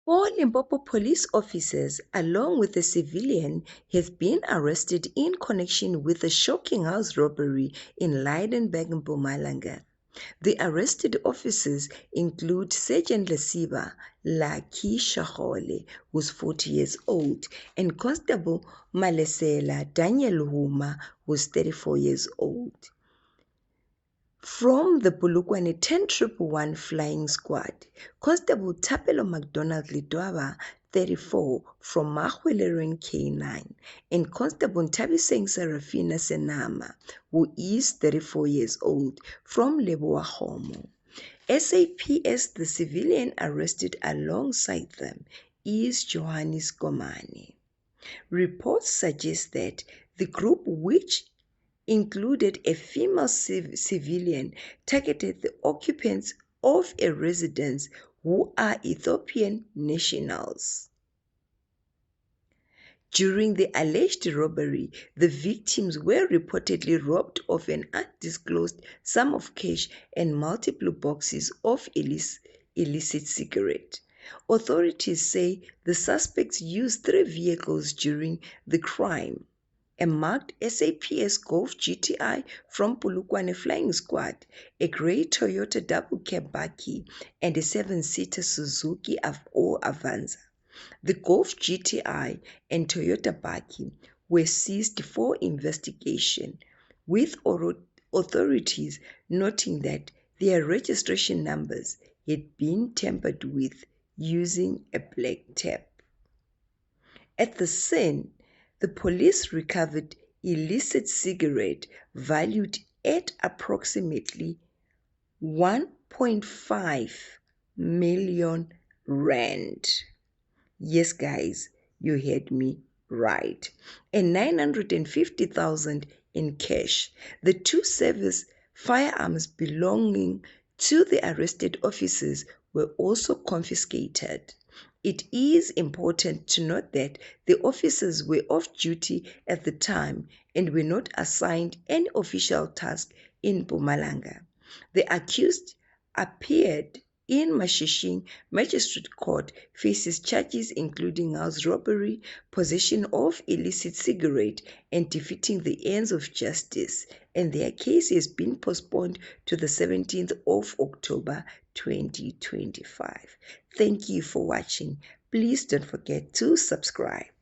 Four Limpopo police officers, along with a civilian, have been arrested in connection with a shocking house robbery in Lydenburg, Mpumalanga. The arrested officers include Sergeant Lesiba Laki Shahole, who's 40 years old, and Constable Malesela Daniel Huma, who's 34 years old. From the Polokwane 10111 Flying Squad, Constable Tapelo MacDonald Lidwaba, 34, from Mahwelering K9, and Constable Ntabiseng Serafina Senama, who is 34 years old, from Leboa Homo. SAPS, the civilian arrested alongside them, is Johannes Komane. Reports suggest that the group, which included a female civilian, targeted the occupants of a residence who are Ethiopian nationals. During the alleged robbery, the victims were reportedly robbed of an undisclosed sum of cash and multiple boxes of illicit cigarettes. Authorities say the suspects used 3 vehicles during the crime: a marked SAPS Golf GTI from Polokwane Flying Squad, a grey Toyota double cab bakkie, and a 7-seater Suzuki Avanza. The Golf GTI and Toyota bakkie were seized for investigation, with authorities noting that their registration numbers had been tampered with using a black tape. At the scene, the police recovered illicit cigarette valued at approximately 1.5 million rand. Yes, guys, you heard me right. And 950,000 in cash. The 2 service firearms belonging to the arrested officers were also confiscated. It is important to note that the officers were off duty at the time and were not assigned any official task in Mpumalanga. The accused appeared in Mashishing Magistrate Court, faces charges including house robbery, possession of illicit cigarette, and defeating the ends of justice, and their case has been postponed to the 17th of October 2025. Thank you for watching. Please don't forget to subscribe.